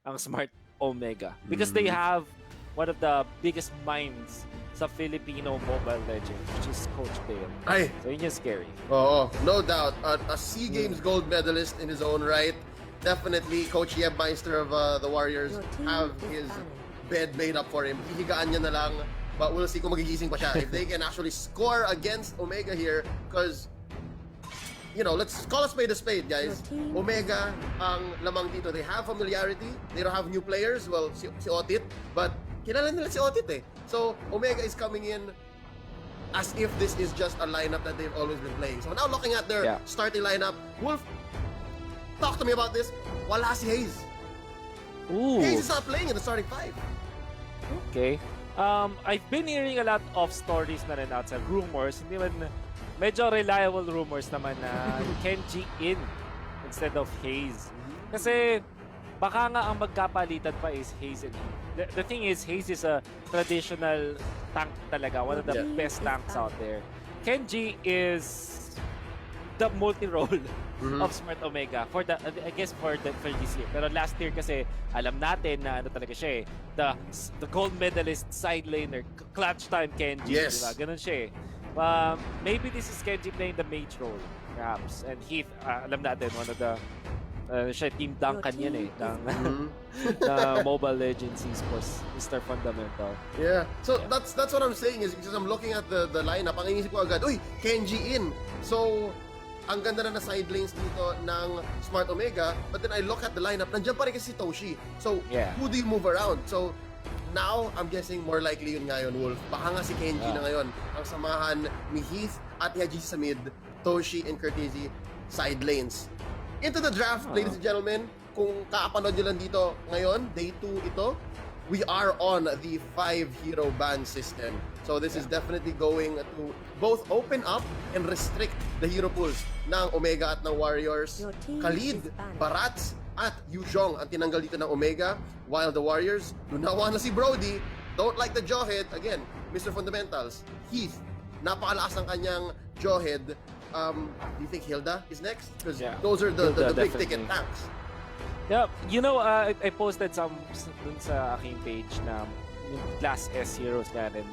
ang Smart Omega. Because they have one of the biggest minds sa Filipino Mobile Legends, which is Coach Dale. Ay. So yun yung scary. Oo, no doubt. A SEA Games gold medalist in his own right. Definitely, Coach Yebmeister of the Warriors have his bed made up for him. Hihigaan niya na lang, but we'll see kung magigising pa siya. If they can actually score against Omega here, because, you know, let's call a spade, guys. Omega, ang lamang dito, they have familiarity. They don't have new players. Well, si OTIT, but kilala nila si OTIT eh. So, Omega is coming in as if this is just a lineup that they've always been playing. So now looking at their starting lineup, Wolf, talk to me about this. Wala si Hayes. Ooh. Hayes is not playing in the starting five. Okay. I've been hearing a lot of stories na rin outside, rumors, hindi man medyo reliable rumors naman na KENJI in instead of Hayes. Kasi baka nga ang magkapalitan pa is Hayes and Heath. The thing is, Hayes is a traditional tank talaga, one of the best tanks out there. KENJI is the multi-role of Smart Omega for the, I guess for this year. Pero last year kasi alam natin na ano talaga siya eh, the gold medalist side laner, clutch time KENJI, yes. diba? Ganun siya eh. Maybe this is KENJI playing the mage role, perhaps. And Heath, alam natin, one of the siya Team Duncan yan eh, ng Mobile Legends esports, Mr. Fundamental. Yeah. So that's what I'm saying is because I'm looking at the lineup, ang inisip ko agad, uy, KENJI in. So ang ganda na side lanes dito ng Smart Omega, but then I look at the lineup, nandiyan pa rin kasi si TOSHI. So who do you move around? So now, I'm guessing more likely yun ngayon, Wolf. Baka nga si KENJI na ngayon ang samahan ni Heath at HADJIZY sa mid, TOSHI and KURTTZY side lanes. Into the draft, ladies and gentlemen. Kung kakapanood nyo lang dito ngayon, day 2 ito, we are on the 5-hero ban system. So this is definitely going to both open up and restrict the hero pools ng Omega at ng Warriors. Khalid, Barats, at Yuzhong ang tinanggal dito ng Omega, while the Warriors lunawa na si Brody, don't like the jawhead. Again, Mr. Fundamentals, Heath, napakalakas ng kanyang jawhead. Do you think Hilda is next? Because those are the big ticket tanks. Yeah, you know, I posted some dun sa aking page na yung Class S heroes nga rin,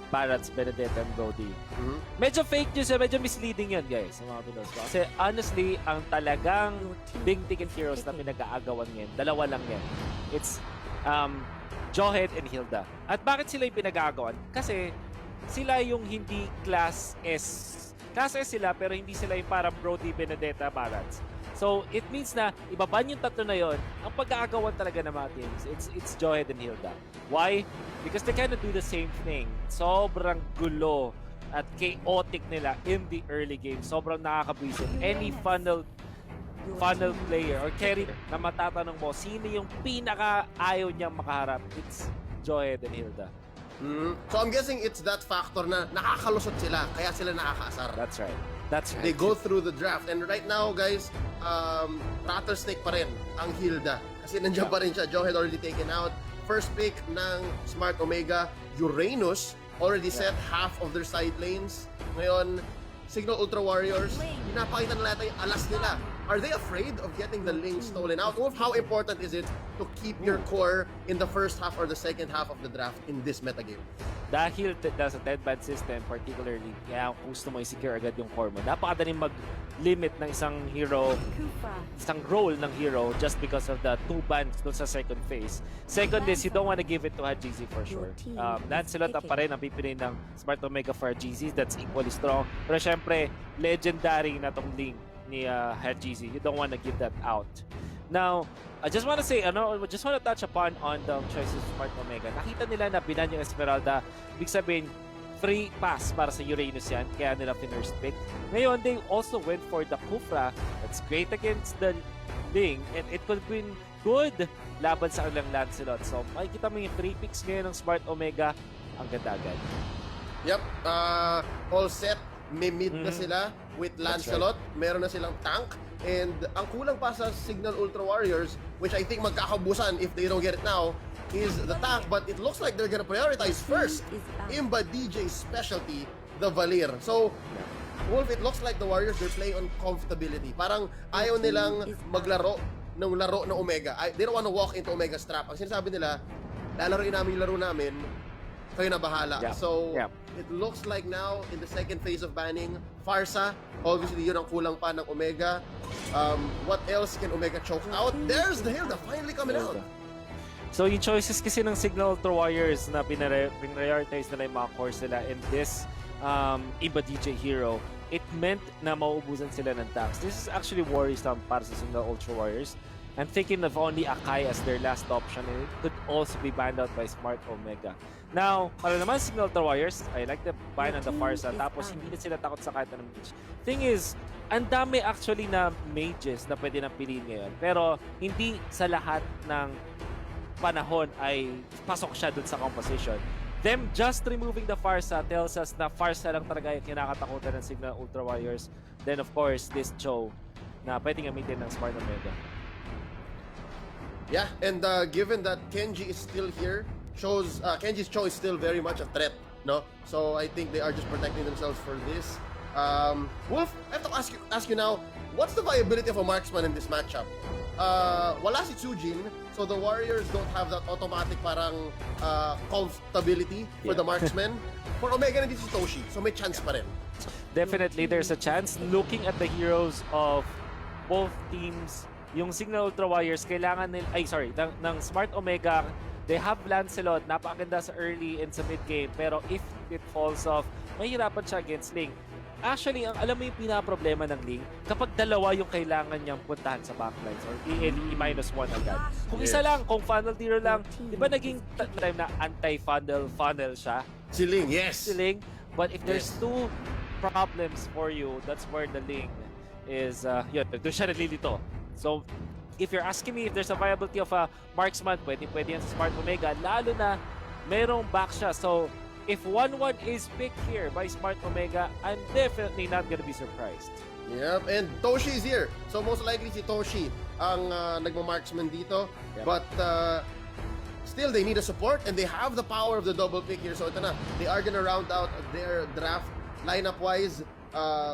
Barats, Benedetta, and Brody. Medyo fake news, medyo misleading yan, guys, sa mga Pinos ko. Kasi honestly, ang talagang big ticket heroes na pinag-aagawan yan, dalawa lang yan. It's Jawhead and Hilda. At bakit sila yung pinag-aagawan? Kasi sila yung hindi Class S. Class S sila, pero hindi sila yung parang Brody, Benedetta, Barats. So, it means na ibaban yung tatlo na yon, ang pag-aagawan talaga ng mga teams, it's Jawhead and Hilda. Why? Because they kind of do the same thing. Sobrang gulo at chaotic nila in the early game. Sobrang nakakabwisit. Any funnel player or carry na matatanong mo, sino yung pinaka-ayaw niyang makaharap? It's Jawhead and Hilda. So I'm guessing it's that factor na nakakalusot sila, kaya sila nakakaasar. That's right. That's right. They go through the draft. And right now, guys, Rattlesnake pa rin ang Hilda. Kasi nandiyan pa rin siya. Jawhead already taken out. First pick ng Smart Omega, Uranus, already set half of their side lanes. Ngayon, Cignal Ultra Warriors, pinapakita nila yung alas nila. Are they afraid of getting the link stolen out? Wolf, how important is it to keep your core in the first half or the second half of the draft in this metagame? Dahil sa deadband system particularly, kaya kung gusto mo i-secure agad yung core mo, napakadaling mag-limit ng isang hero, isang role ng hero just because of the 2 bans doon sa second phase. Second is, you don't want to give it to HADJIZY for sure. Lancelot pa rin ang pipiliin ng Smart Omega for HADJIZY, that's equally strong. Pero syempre, legendary na tong link ni HADJIZY. You don't want to give that out. Now, I just want to say, just want to touch upon on the choices of Smart Omega. Nakita nila na binan yung Esmeralda. Ibig sabihin, free pass para sa Uranus yan. Kaya nila first pick. Ngayon, they also went for the Kufra. That's great against the Ling. And it could have been good laban sa kanilang Lancelot. So, makikita mo yung free picks ngayon ng Smart Omega. Ang ganda agad. Yep. All set. May mid na sila with Lancelot. Meron na silang tank. And ang kulang pa sa Cignal Ultra Warriors, which I think magkakabusan if they don't get it now, is the tank. But it looks like they're gonna prioritize first IMBADEEJAY's specialty, the Valir. So, Wolf, it looks like the Warriors, they're playing on comfortability. Parang ayaw nilang maglaro ng laro ng Omega. They don't want to walk into Omega's trap. Ang sinasabi nila, lalaroin namin yung laro namin, kayo na bahala. Yeah. So, Yeah. it looks like now, in the second phase of banning, Farsa, obviously yun ang kulang pa ng Omega. What else can Omega choke out? There's the Hilda finally coming out. So yung choices kasi ng Cignal Ultra Warriors na prioritize nila yung mga cores nila in this IMBADEEJAY hero, it meant na mauubusan sila ng tax. This is actually worrisome para sa Cignal Ultra Warriors. I'm thinking of only Akai as their last option, and it could also be banned out by Smart Omega. Now, para naman Cignal Ultra Warriors, I like the ban on the Farsa, tapos hindi na sila takot sa kahit anong mage. Thing is, ang dami actually na mages na pwede nang piliin ngayon, pero hindi sa lahat ng panahon ay pasok siya dun sa composition. Them just removing the Farsa tells us na Farsa lang talaga yung kinakatakutan ng Cignal Ultra Warriors. Then of course, this Cho na pwedeng gamitin ng Smart Omega. Yeah, and given that Kenji is still here, shows Kenji's Cho is still very much a threat, no? So I think they are just protecting themselves for this. Wolf, I have to ask you now, what's the viability of a marksman in this matchup? Wala si TSUJIN, so the Warriors don't have that automatic parang comfortability for the marksman. For Omega, nandito si Toshi, so may chance pa rin. Definitely, there's a chance. Looking at the heroes of both teams, yung Cignal Ultra Warriors, kailangan nila, ng Smart Omega, they have Lancelot, napakaganda sa early and sa mid game, pero if it falls off, mahirapan siya against Ling. Actually, alam mo yung pinaproblema ng Ling, kapag dalawa yung kailangan niyang puntahan sa backlines or E-1 agad. Kung isa lang, kung funnel dealer lang, di ba naging time na anti-funnel siya? Si Ling, yes! Si Ling. But if there's two problems for you, that's where the Ling is, doon siya nalilito. So, if you're asking me if there's a viability of a marksman, pwede yan sa Smart Omega, lalo na merong back siya. So, if 1-1 is picked here by Smart Omega, I'm definitely not gonna be surprised. Yep, and Toshi is here. So most likely si Toshi ang nagma-marksman dito. Yep. But still, they need a support and they have the power of the double pick here. So ito na, they are gonna round out their draft. Lineup-wise,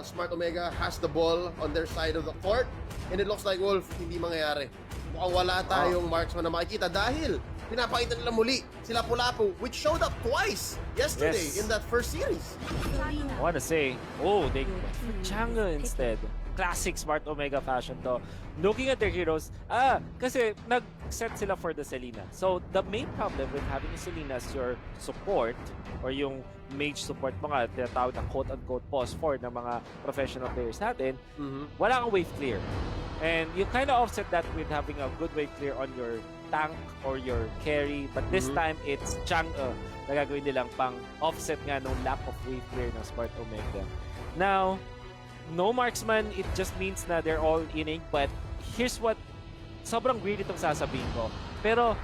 Smart Omega has the ball on their side of the court. And it looks like, Wolf, hindi mangyayari. Mukhang wala tayong marksman na makikita dahil pinapakita nila muli sila Lapu-Lapu, which showed up twice yesterday in that first series. I wanna say, they went for Chang'e instead. Classic Smart Omega fashion to. Looking at their heroes, kasi nag-set sila for the Selena. So, the main problem with having a Selena as your support, or yung mage support mo nga, tinatawag ng quote-unquote pause for ng mga professional players natin, wala kang wave clear. And you kind of offset that with having a good wave clear on your tank or your carry, but this time it's Chang'e na gagawin nilang pang offset nga nung lack of wave clear ng Smart Omega. Now, no marksman, it just means na they're all inning, but here's what, sobrang greedy itong sasabihin ko, pero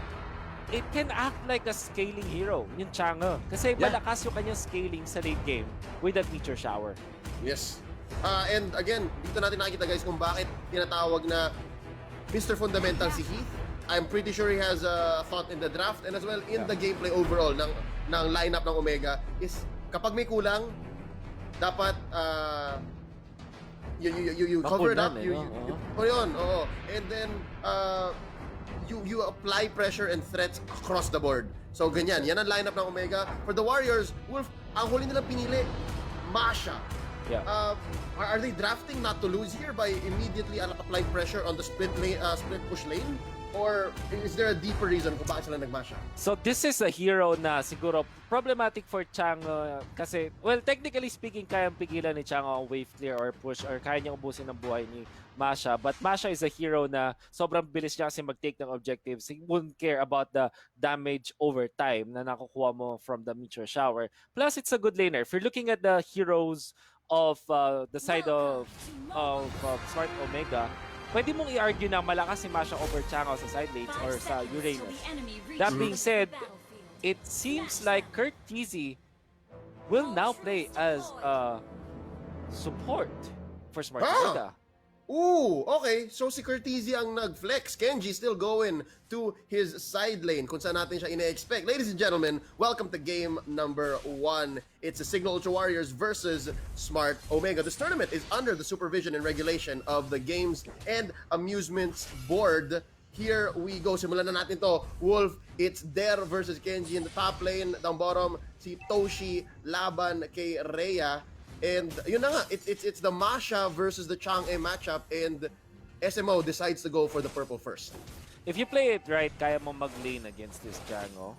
it can act like a scaling hero, yung Chang'e. Kasi malakas yung kanyang scaling sa late game with that meteor shower. Yes. And again, dito natin nakikita guys kung bakit tinatawag na Mr. Fundamental si Heath. I'm pretty sure he has a thought in the draft and as well in the gameplay overall ng lineup ng Omega is kapag may kulang, dapat you cover it up. And then you apply pressure and threats across the board. So ganyan, yan ang lineup ng Omega. For the Warriors, Wolf, ang huli nilang pinili, Masha. Yeah. Are they drafting not to lose here by immediately applying pressure on the split push lane? Or is there a deeper reason kung bakit sila nagmasha? So this is a hero na siguro problematic for Chang'e kasi, well, technically speaking, kayang pigilan ni Chang'e ang wave clear or push or kaya niyang ubusin ang buhay ni Masha. But Masha is a hero na sobrang bilis niya kasi mag-take ng objectives. He wouldn't care about the damage over time na nakukuha mo from the meteor shower. Plus, it's a good laner. If you're looking at the heroes of the side of Smart Omega, pwede mong i-argue na malakas si Masha over Chang'e sa side lanes or sa Uranus. That being said, it seems like KURTTZY will now play as support for Smart Omega. Ooh, okay. So si KURTTZY ang nag-flex. KENJI still going to his side lane kung saan natin siya ina-expect. Ladies and gentlemen, welcome to game number 1. It's the Cignal Ultra Warriors versus Smart Omega. This tournament is under the supervision and regulation of the Games and Amusements Board. Here we go. Simulan na natin to. Wolf, it's Der versus KENJI in the top lane. Down bottom, si TOSHI laban kay RHEA. And yun na nga, it's the Masha versus the Chang'e matchup, and SMO decides to go for the purple first. If you play it right, kaya mo mag-lane against this Django.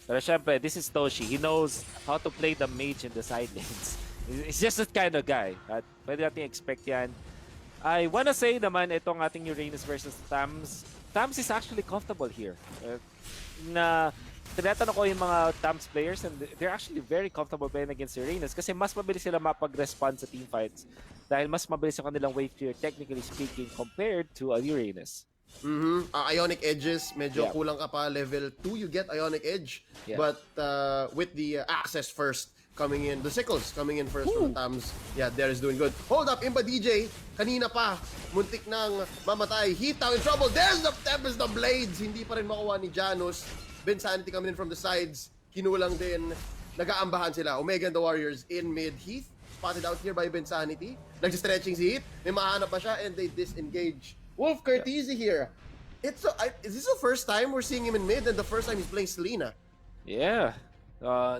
Pero syempre, this is Toshi. He knows how to play the mage in the side lanes. He's just that kind of guy. At pwede natin expect yan. I wanna say naman, itong ating Uranus versus Tams. Tams is actually comfortable here. Tinatanong ko yung mga Tams players, and they're actually very comfortable playing against Uranus kasi mas mabilis sila mapag-respond sa teamfights dahil mas mabilis yung kanilang wave clear, technically speaking, compared to a Uranus. Ionic Edges, medyo kulang ka pa. Level 2, you get Ionic Edge. Yeah. But with the access first coming in, the Sickles coming in first from Tams, yeah, there is doing good. Hold up, IMBADEEJAY, kanina pa, muntik nang mamatay. Heath now in trouble. There's the Tempest, the Blades. Hindi pa rin makuha ni Janus. BENSANITY coming in from the sides. Kinulang din. Nag-aambahan sila. Omega and the Warriors in mid. Heath spotted out here by BENSANITY. Nag-stretching si Heath. May mahanap pa siya and they disengage. Wolf, KURTTZY here. Is this the first time we're seeing him in mid and the first time he's playing Selena? Yeah.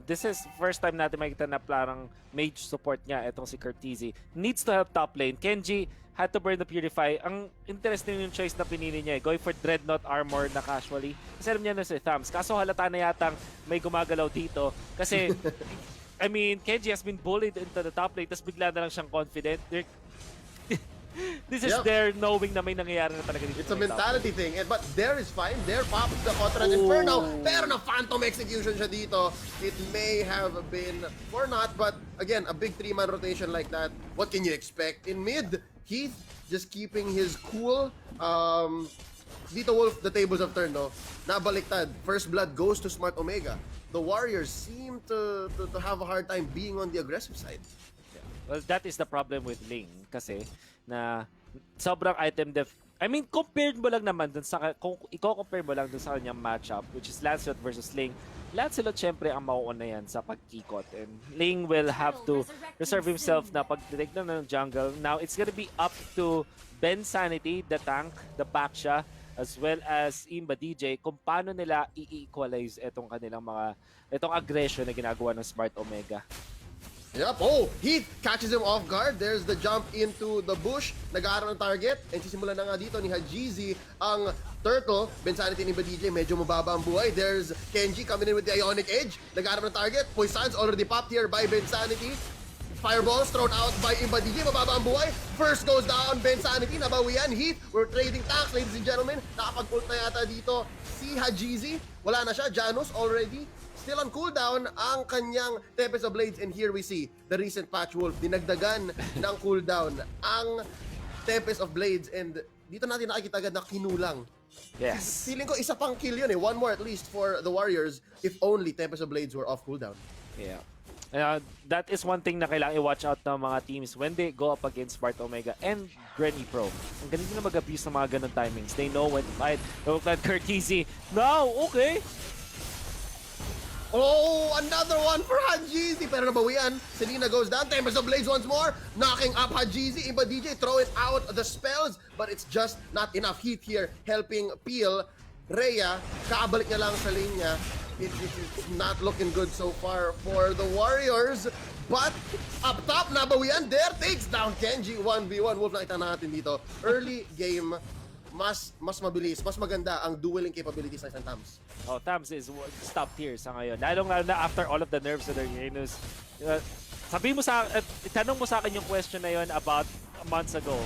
This is first time natin makikita na parang mage support niya itong si KURTTZY. Needs to help top lane. KENJI had to burn the Purify. Ang interesting yung choice na pinili niya, going for Dreadnought armor na casually. Kasi alam niya na si Thams. Kaso halata na yatang may gumagalaw dito. Kasi, I mean, KENJI has been bullied into the top lane, tapos bigla na lang siyang confident. This is their knowing na may nangyayari na talaga dito. It's a mentality thing. But there is fine. There pops the Contract Inferno. Pero na Phantom execution siya dito. It may have been or not. But again, a big 3-man rotation like that. What can you expect? In mid, Heath just keeping his cool. Dito Wolf, the tables have turned, no? Nabaliktad. First blood goes to Smart Omega. The Warriors seem to have a hard time being on the aggressive side. Well, that is the problem with Ling kasi na sobrang item def. I mean, compared mo lang naman dun sa kung i-compare mo lang dun sa kanyang matchup, which is Lancelot versus Ling. Lancelot syempre ang mauuna yan sa pagkikot, and Ling will have to reserve himself na pag-detect na ng jungle. Now, it's gonna be up to BENSANITY, the tank, the Baksha, as well as IMBADEEJAY kung paano nila i-equalize itong kanilang itong aggression na ginagawa ng Smart Omega. Yep. Oh, Heath catches him off guard. There's the jump into the bush. Nag-aaral ng target. And sisimulan na nga dito ni HADJIZY ang turtle. BENSANITY ni IMBADEEJAY, medyo mababa ang buhay. There's KENJI coming in with the Ionic Edge. Nag-aaral ng target. Poison's already popped here by BENSANITY. Fireballs thrown out by IMBADEEJAY. Mababa ang buhay. First goes down BENSANITY. Nabawian. Heath, we're trading tanks, ladies and gentlemen. Nakapag-ult na yata dito si HADJIZY. Wala na siya. Janus already still on cooldown ang kanyang Tempest of Blades, and here we see the recent patch Wolf. Dinagdagan ng cooldown ang Tempest of Blades, and dito natin nakikita agad na kinulang. Yes. Feeling ko isa pang kill yun eh. One more at least for the Warriors if only Tempest of Blades were off cooldown. Yeah. That is one thing na kailangan i-watch out ng mga teams when they go up against Smart Omega and Granny Pro. Ang galing na mag-abuse ng mga ganun timings. They know when to fight. Look at KURTTZY. Now, okay. Oh, another one for HADJIZY. Pero nabawian. Selena goes down. Tempest of Blades once more. Knocking up HADJIZY. IMBADEEJAY throwing out the spells. But it's just not enough. Heath here helping peel. RHEA, kaabalik niya lang sa lane niya. It's not looking good so far for the Warriors. But up top, nabawian. There takes down KENJI. 1v1. Wolf, nakita natin dito. Early game, mas mabilis, mas maganda ang dueling capabilities ng isang Tams. Oh, Tams is top tier sa ngayon. Lalo na after all of the nerfs of the Janus. Itanong mo sa akin yung question na yun about months ago.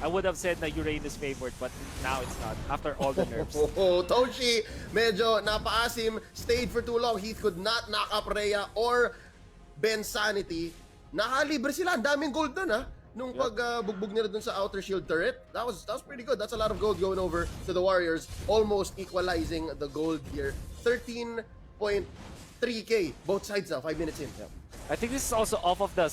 I would have said na Uranus favored, but now it's not. After all the nerfs. Toshi, medyo napaasim. Stayed for too long. Heath could not knock up RHEA or BENSANITY. Nakalibre sila. Ang daming gold dun, ha? Nung pagbugbog nila dun sa outer shield turret, that was pretty good. That's a lot of gold going over to the Warriors, almost equalizing the gold here. 13.3k both sides now, 5 minutes in. I think this is also off of the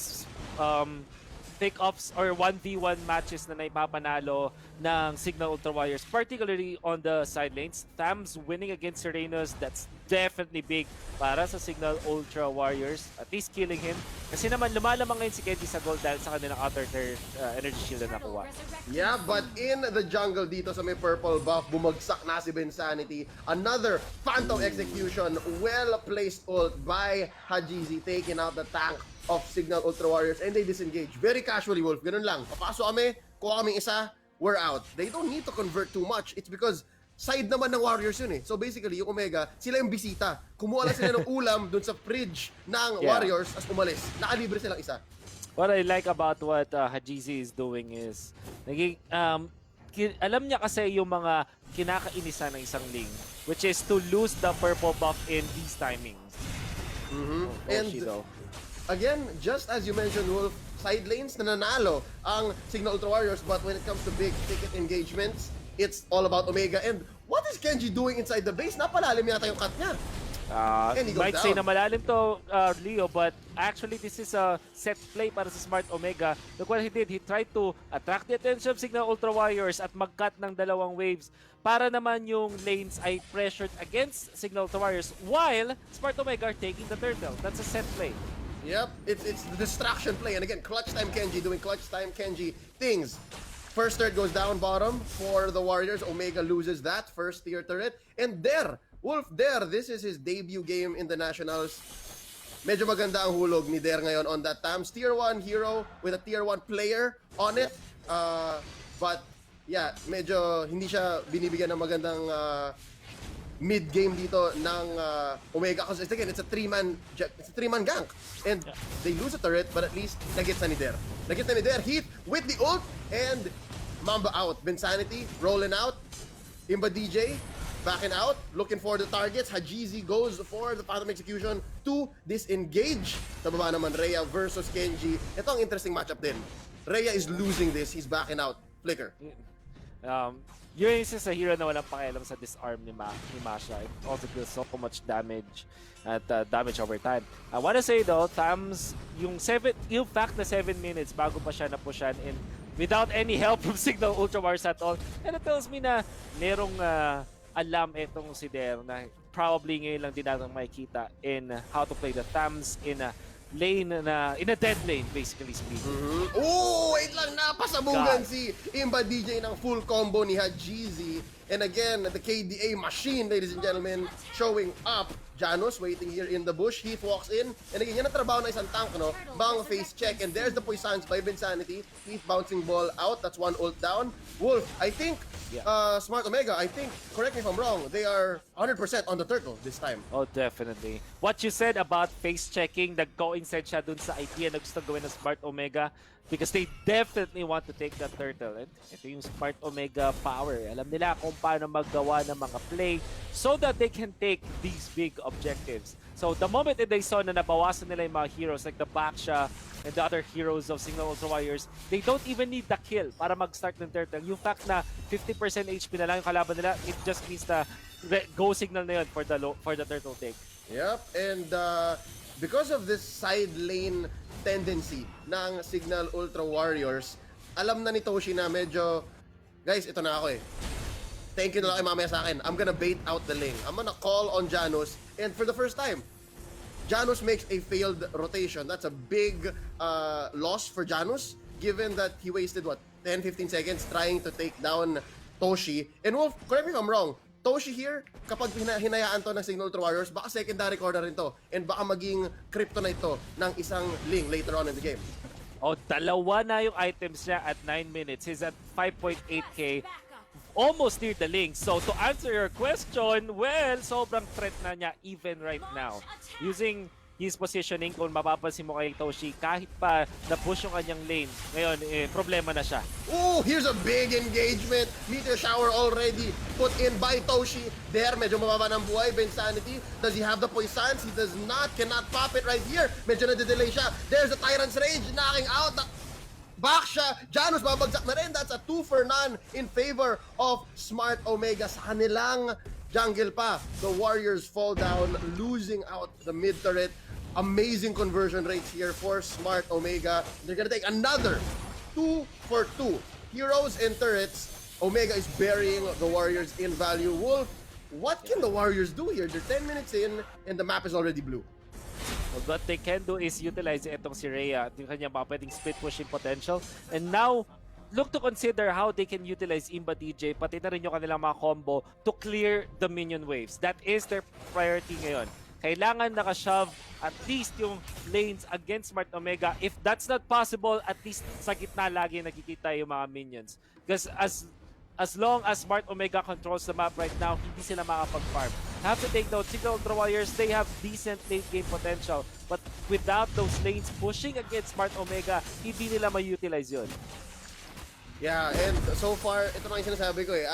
pick-ups or 1v1 matches na naipapanalo ng Cignal Ultra Warriors, particularly on the side lanes. Thams winning against Serenos, that's definitely big para sa Cignal Ultra Warriors. At least killing him. Kasi naman lumalamang ngayon si KENJI sa gold dahil sa kanilang outer energy shield na nakuha. Yeah, but in the jungle dito sa may purple buff, bumagsak na si BENSANITY. Another Phantom Execution, well-placed ult by HADJIZY, taking out the tank of Cignal Ultra Warriors, and they disengage. Very casually, Wolf. Ganun lang. Papasok kami, kuha kaming isa, we're out. They don't need to convert too much. It's because side naman ng Warriors yun eh. So basically, yung Omega, sila yung bisita. Kumuha lang sila ng ulam dun sa fridge ng Warriors as umalis. Nakalibre silang isa. What I like about what HADJIZY is doing is, alam niya kasi yung mga kinakainisan ng isang lane, which is to lose the purple buff in these timings. And again, just as you mentioned, Wolf, side lanes nananalo ang Cignal Ultra Warriors, but when it comes to big ticket engagements, it's all about Omega. And what is KENJI doing inside the base? Napalalim yata yung cut niya. Might say na malalim to, Leo, but actually this is a set play para sa Smart Omega. Look what he did. He tried to attract the attention of Cignal Ultra Warriors at mag-cut ng dalawang waves para naman yung lanes ay pressured against Cignal Ultra Warriors while Smart Omega are taking the turtle. That's a set play. Yep, it's the distraction play. And again, clutch time KENJI doing clutch time KENJI things. First turret goes down bottom for the Warriors. Omega loses that first tier turret. And there, Wolf there, this is his debut game in the Nationals. Medyo maganda ang hulog ni Der ngayon on that Thams. Tier 1 hero with a tier 1 player on it. But yeah, medyo hindi siya binibigyan ng magandang mid-game dito ng Omega because again, it's a three-man gank. And they lose a turret, but at least nagets na ni Der. Nagets na ni Der, Heath with the ult, and Mamba out. BENSANITY rolling out. IMBADEEJAY backing out, looking for the targets. HADJIZY goes for the Phantom Execution to disengage. Sa baba naman, RHEA versus KENJI. Ito ang interesting matchup din. RHEA is losing this, he's backing out. Flicker. Yun is a hero na walang pakialam sa disarm ni Masha. It also deals so much damage at damage over time. I wanna say though, Thams, yung fact na 7 minutes bago pa siya napushan in without any help from Cignal Ultra Warriors at all, and it tells me na merong alam itong si Der na probably ngayon lang din natin makikita in how to play the Thams in a lane in a dead lane, basically speaking. Oh, wait lang, napasabungan si IMBADEEJAY ng full combo ni HADJIZY. And again, the KDA machine, ladies and gentlemen, showing up. JANUS waiting here in the bush. Heath walks in. And again, yan ang trabaho ng isang tank, no? Bang face check. And there's the poisons by BENSANITY. Heath bouncing ball out. That's one ult down. Wolf, I think, Smart Omega, I think, correct me if I'm wrong, they are 100% on the turtle this time. Oh, definitely. What you said about face checking, nag-coincide siya dun sa idea na gusto gawin ng Smart Omega because they definitely want to take that turtle. And ito yung Smart Omega power. Alam nila kung paano maggawa ng mga play so that they can take these big objectives. So the moment that they saw na nabawasan nila yung mga heroes like the Baksha and the other heroes of Cignal Ultra Warriors, they don't even need the kill para mag-start ng turtle. Yung fact na 50% HP na lang yung kalaban nila, it just means na go signal na yun for the turtle take. Yep, and because of this side lane tendency ng Cignal Ultra Warriors, alam na ni Toshi na medyo, guys, ito na ako eh. Thank you na lang kay mamaya sa akin. I'm gonna bait out the lane. I'm gonna call on JANUS, and for the first time, JANUS makes a failed rotation. That's a big loss for JANUS, given that he wasted, what, 10-15 seconds trying to take down Toshi. And Wolf, correct me if I'm wrong, Toshi here, kapag hinayaan to ng Cignal Ultra Warriors, baka secondary corner rin to, and baka maging kryptonite to ng isang Ling later on in the game. Oh, dalawa na yung items niya at 9 minutes. He's at 5.8k. Almost near the Ling. So to answer your question, well, sobrang threat na niya even right now. Using his positioning, kung mapapansin mo kay Toshi, kahit pa na-push yung kanyang lane, ngayon, problema na siya. Oh, here's a big engagement. Meteor shower already put in by Toshi. There, medyo mababa ng buhay. BENSANITY, does he have the poisons? He does not. Cannot pop it right here. Medyo na-delay siya. There's the Tyrant's Rage knocking out. Baksha, JANUS babagsak na rin. That's a 2 for none in favor of Smart Omega. Sa kanilang jungle pa, the Warriors fall down, losing out the mid turret. Amazing conversion rates here for Smart Omega. They're gonna take another 2 for 2. Heroes and turrets. Omega is burying the Warriors in value. Wolf, what can the Warriors do here? They're 10 minutes in and the map is already blue. What they can do is utilize itong si RHEA, yung kanya mga pwedeng split pushing potential. And now, look to consider how they can utilize IMBADEEJAY, pati na rin yung kanilang mga combo to clear the minion waves. That is their priority ngayon. Kailangan nakashove at least yung lanes against Smart Omega. If that's not possible, at least sa gitna lagi nakikita yung mga minions. Because as long as Smart Omega controls the map right now, hindi sila makapag-farm. Have to take note, Cignal Warriors, they have decent late game potential. But without those lanes pushing against Smart Omega, hindi nila ma-utilize yun. Yeah, and so far, ito na yung sinasabi ko eh.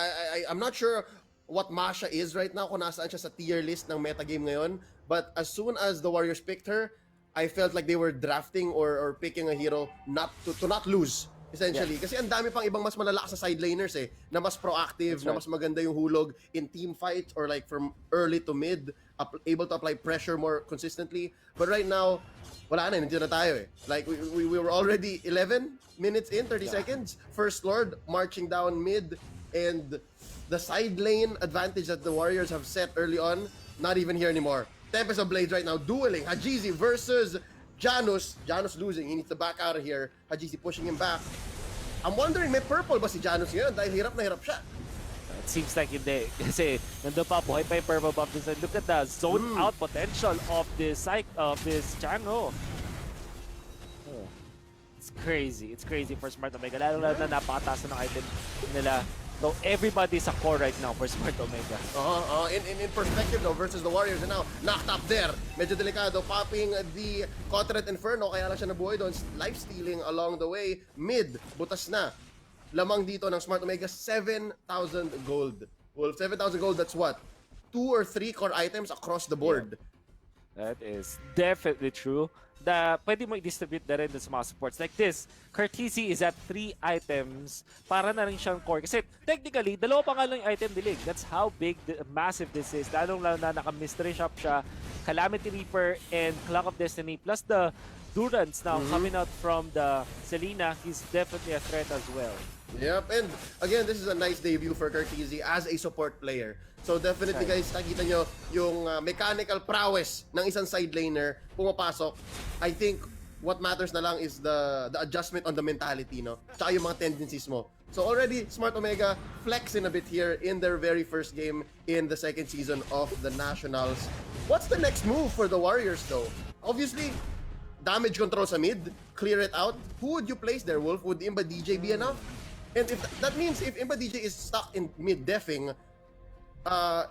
I'm not sure what Masha is right now, kung nasaan siya sa tier list ng metagame ngayon. But as soon as the Warriors picked her, I felt like they were drafting or picking a hero not to not lose, essentially. Yeah. Kasi ang dami pang ibang mas malalakas sa side laners eh, na mas proactive, na mas maganda yung hulog in team fights or like from early to mid, able to apply pressure more consistently. But right now, wala na, nandiyan na tayo eh. Like, we were already 11 minutes in, 30 seconds. First Lord marching down mid, and the side lane advantage that the Warriors have set early on, not even here anymore. Tempest of Blades right now dueling HADJIZY versus JANUS. JANUS losing, he needs to back out of here. HADJIZY pushing him back. I'm wondering, may purple ba si JANUS ngayon? Dahil hirap na hirap siya. It seems like hindi. Kasi nandun pa, buhay pa yung purple buff din. Look at the zone out potential of this Cignal. Oh. It's crazy. It's crazy for Smart Omega. Lalo na napakataas na ng item nila. So everybody's a core right now for Smart Omega. In perspective though, versus the Warriors, and now knocked up there. Medyo delikado, popping the Cotret Inferno, kaya lang siya nabuhay doon. Life stealing along the way. Mid, butas na. Lamang dito ng Smart Omega, 7,000 gold. Well, 7,000 gold, that's what? 2 or 3 core items across the board. Yeah. That is definitely true. Pwede mo i-distribute na rin sa mga supports. Like this, KURTTZY is at 3 items para na rin siyang core. Kasi technically, dalawa pa nga lang yung item dilig. That's how big, massive this is. Lalong lalo na naka-mystery shop siya, Calamity Reaper, and Clock of Destiny. Plus the Durance now coming out from the Selena. He's definitely a threat as well. Yep, and again, this is a nice debut for KURTTZY as a support player. So definitely guys, nakita nyo yung mechanical prowess ng isang side laner pumapasok. I think what matters na lang is the adjustment on the mentality, no? Tsaka yung mga tendencies mo. So already, Smart Omega flexing a bit here in their very first game in the second season of the Nationals. What's the next move for the Warriors though? Obviously, damage control sa mid, clear it out. Who would you place there, Wolf? Would IMBADEEJAY be enough? And if that means if IMBADEEJAY is stuck in mid-defing,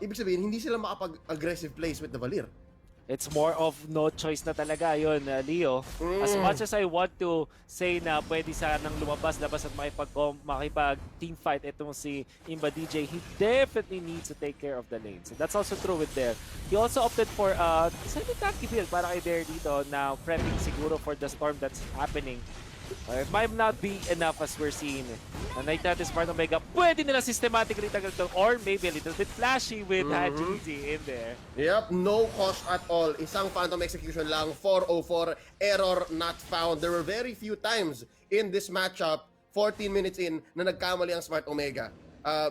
ibig sabihin, hindi sila makapag-aggressive plays with the Valir. It's more of no choice na talaga yun, Leo. As much as I want to say na pwede sanang labas at makipag-team fight itong si IMBADEEJAY, he definitely needs to take care of the lanes. And that's also true with Dare. He also opted for semi-tanky build para kay Dare dito na prepping siguro for the storm that's happening. It might not be enough as we're seeing. And like that is Smart Omega. Pwede nila systematically tagal to, or maybe a little bit flashy with HADJIZY in there. Yep, no cost at all. Isang Phantom Execution lang, 404, error not found. There were very few times in this matchup, 14 minutes in, na nagkamali ang Smart Omega.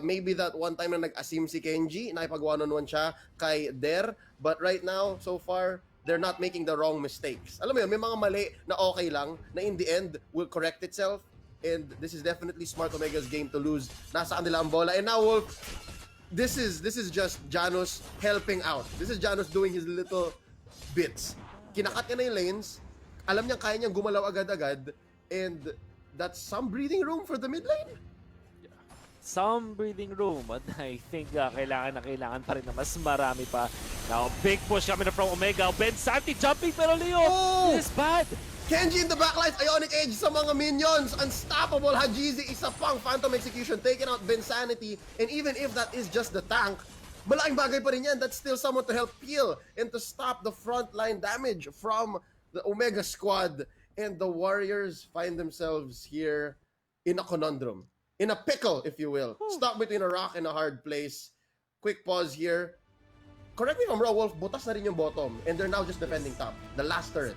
Maybe that one time na nag-asim si KENJI, nakipag one-on-one siya kay Dare. But right now, so far, they're not making the wrong mistakes. Alam mo yun, may mga mali na okay lang, na in the end will correct itself. And this is definitely Smart Omega's game to lose. Nasa kanila ang bola. And now, Wolf, this is just JANUS helping out. This is JANUS doing his little bits. Kinakat niya na yung lanes. Alam niya kaya niyang gumalaw agad-agad. And that's some breathing room for the mid lane. Some breathing room, but I think kailangan pa rin na mas marami pa. Now, big push coming from Omega. BENSANITY jumping, pero Leo, this is bad. KENJI in the backline, Ionic Edge sa mga minions. Unstoppable, HADJIZY, isa pang Phantom Execution, taking out BENSANITY. And even if that is just the tank, malaking bagay pa rin yan. That's still someone to help peel and to stop the frontline damage from the Omega squad. And the Warriors find themselves here in a conundrum. In a pickle, if you will. Stuck between a rock and a hard place. Quick pause here. correct me if I'm wrong, Wolf, butas na rin yung bottom, and they're now just defending top. The last turret.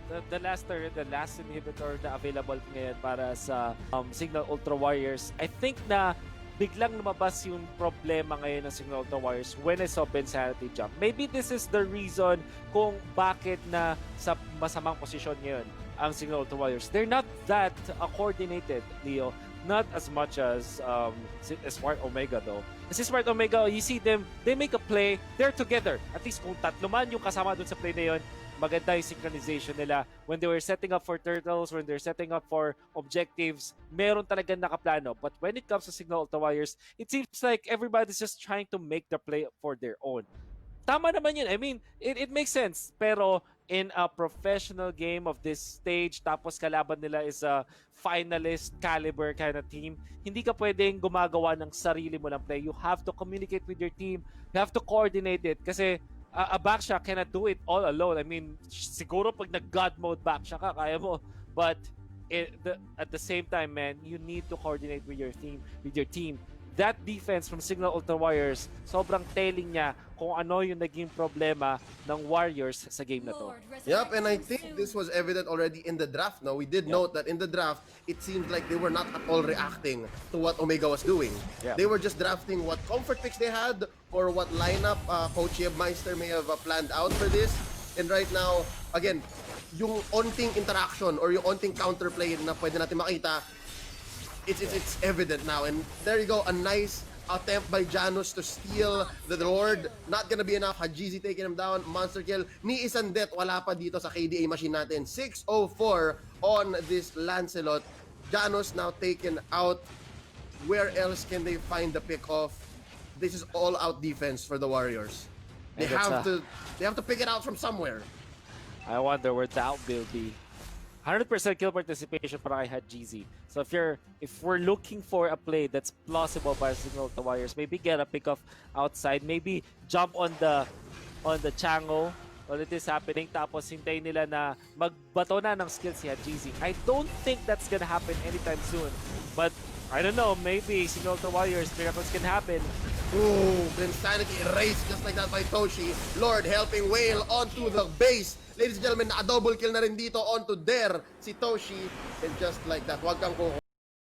The last turret, the last inhibitor na available ngayon para sa Cignal Ultra Warriors. I think na biglang lumabas yung problema ngayon ng Cignal Ultra Warriors when I saw BENSANITY jump. Maybe this is the reason kung bakit na sa masamang posisyon ngayon ang Cignal Ultra Warriors. They're not that coordinated, Leo. Not as much as Smart Omega though. Kasi Smart Omega, you see them, they make a play, they're together. At least kung tatlo man yung kasama dun sa play na yun, maganda yung synchronization nila. When they were setting up for turtles, when they're setting up for objectives, meron talagang nakaplano. But when it comes to Cignal Ultra Warriors, it seems like everybody's just trying to make the play for their own. Tama naman yun. I mean, it makes sense. Pero in a professional game of this stage, tapos kalaban nila is a finalist caliber kind of team, hindi ka pwedeng gumagawa ng sarili mo ng play. You have to communicate with your team. You have to coordinate it. Kasi a backshot cannot do it all alone. I mean, siguro pag nag-God mode backshot ka, kaya mo. But at the same time, man, you need to coordinate with your team. That defense from Cignal Ultra Warriors, sobrang telling niya kung ano yung naging problema ng Warriors sa game na to. Yep, and I think this was evident already in the draft. No, we did note that in the draft, it seemed like they were not at all reacting to what Omega was doing. Yeah. They were just drafting what comfort picks they had or what lineup Coach Yebmeister may have planned out for this. And right now, again, yung onting interaction or yung onting counterplay na pwede natin makita, it's evident now. And there you go, a nice attempt by Janus to steal the Lord. Not gonna be enough. HADJIZY taking him down. Monster kill. Ni isang death wala pa dito sa KDA machine natin. 604 on this Lancelot. Janus now taken out. Where else can they find the pick off? This is all out defense for the Warriors. They have to pick it out from somewhere. I wonder where that will be. 100% kill participation para kay HADJIZY. So if we're looking for a play that's plausible by Cignal Ultra Warriors, maybe get a pick off outside, maybe jump on the Chango while it is happening, tapos hintayin nila na magbato na ng skill si HADJIZY. I don't think that's gonna happen anytime soon. But I don't know, maybe Cignal Ultra Warriors, miracles can happen. Ooh, BENSANITY erased just like that by Toshi. Lord helping Whale onto the base. Ladies and gentlemen, naka-double kill na rin dito onto there si Toshi. And just like that, wag kang kuko.